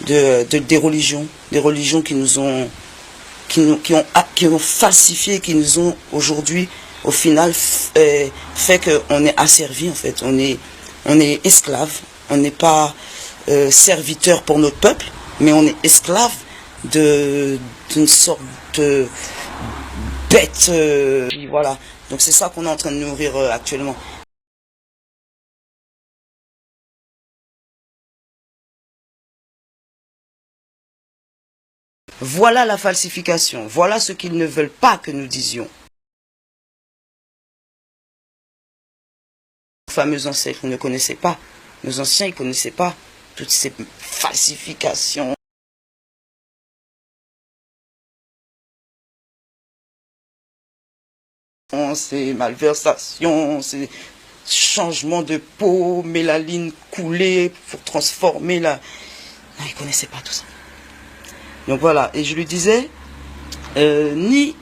des religions qui ont falsifié, qui nous ont aujourd'hui, au final, fait qu'on est asservi, en fait. On est esclave. On n'est pas serviteur pour notre peuple, mais on est esclave d'une sorte de bête. Voilà. Donc c'est ça qu'on est en train de nourrir actuellement. Voilà la falsification. Voilà ce qu'ils ne veulent pas que nous disions. Nos fameux ancêtres ne connaissaient pas. Nos anciens, ils ne connaissaient pas toutes ces falsifications. Ces malversations, ces changements de peau, mélanine coulée pour transformer la... Non, ils ne connaissaient pas tout ça. Donc voilà, et je lui disais, ni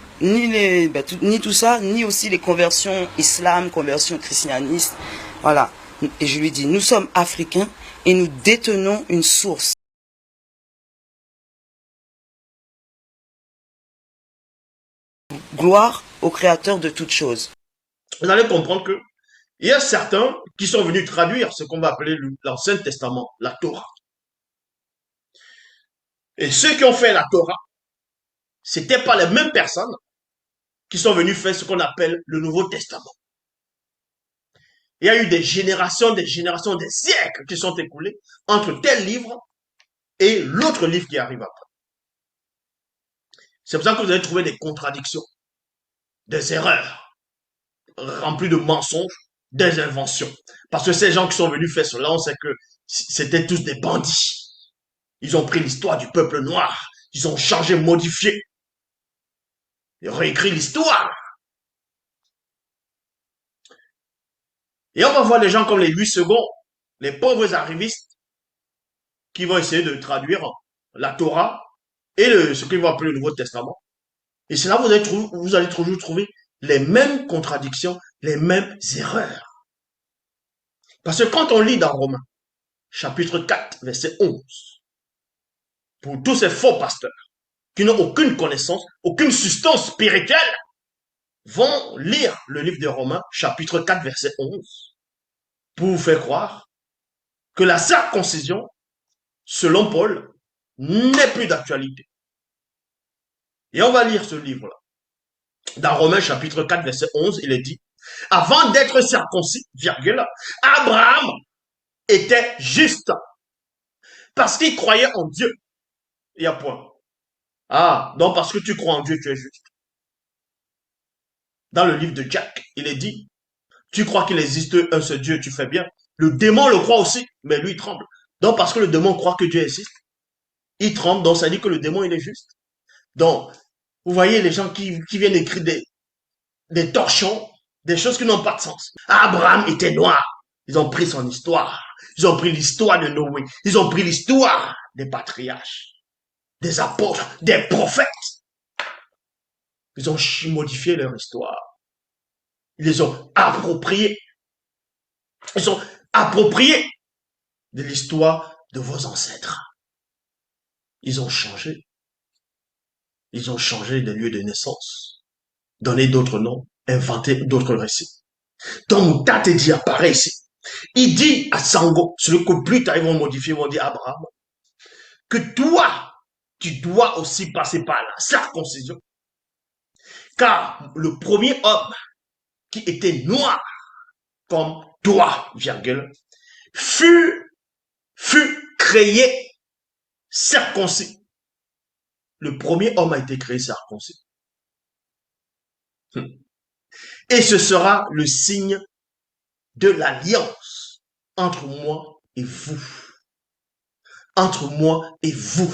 tout ça, ni aussi les conversions islam, conversions christianistes. Voilà. Et je lui dis, nous sommes africains et nous détenons une source. Gloire au Créateur de toutes choses. Vous allez comprendre que il y a certains qui sont venus traduire ce qu'on va appeler l'Ancien Testament, la Torah. Et ceux qui ont fait la Torah, c'était pas les mêmes personnes qui sont venus faire ce qu'on appelle le Nouveau Testament. Il y a eu des générations, des siècles qui sont écoulés entre tel livre et l'autre livre qui arrive après. C'est pour ça que vous allez trouver des contradictions, des erreurs, remplies de mensonges, des inventions. Parce que ces gens qui sont venus faire cela, on sait que c'était tous des bandits. Ils ont pris l'histoire du peuple noir, ils ont changé, modifié, ils ont réécrit l'histoire. Et on va voir les gens comme les 8 secondes, les pauvres arrivistes, qui vont essayer de traduire la Torah et ce qu'ils vont appeler le Nouveau Testament. Et c'est là que vous allez toujours trouver les mêmes contradictions, les mêmes erreurs. Parce que quand on lit dans Romains, chapitre 4, verset 11, pour tous ces faux pasteurs qui n'ont aucune connaissance, aucune substance spirituelle, vont lire le livre de Romains, chapitre 4, verset 11, pour vous faire croire que la circoncision, selon Paul, n'est plus d'actualité. Et on va lire ce livre-là. Dans Romains chapitre 4, verset 11, il est dit, avant d'être circoncis, virgule, Abraham était juste parce qu'il croyait en Dieu. Il y a point. Ah, donc parce que tu crois en Dieu, tu es juste. Dans le livre de Jacques, il est dit, tu crois qu'il existe un seul Dieu, tu fais bien. Le démon le croit aussi, mais lui il tremble. Donc parce que le démon croit que Dieu existe, il tremble, donc ça dit que le démon il est juste. Donc, vous voyez les gens qui viennent écrire des torchons, des choses qui n'ont pas de sens. Abraham était noir. Ils ont pris son histoire. Ils ont pris l'histoire de Noé. Ils ont pris l'histoire des patriarches, des apôtres, des prophètes. Ils ont modifié leur histoire. Ils les ont appropriés. Ils ont approprié de l'histoire de vos ancêtres. Ils ont changé. Ils ont changé de lieu de naissance, donné d'autres noms, inventé d'autres récits. Donc Moutate dit apparaît ici. Il dit à Sango, celui que plus tard ils vont modifier, ils vont dire à Abraham, que toi, tu dois aussi passer par la circoncision. Car le premier homme qui était noir, comme toi, virgule, fut créé circoncis. Le premier homme a été créé circoncis. Et ce sera le signe de l'alliance entre moi et vous. Entre moi et vous.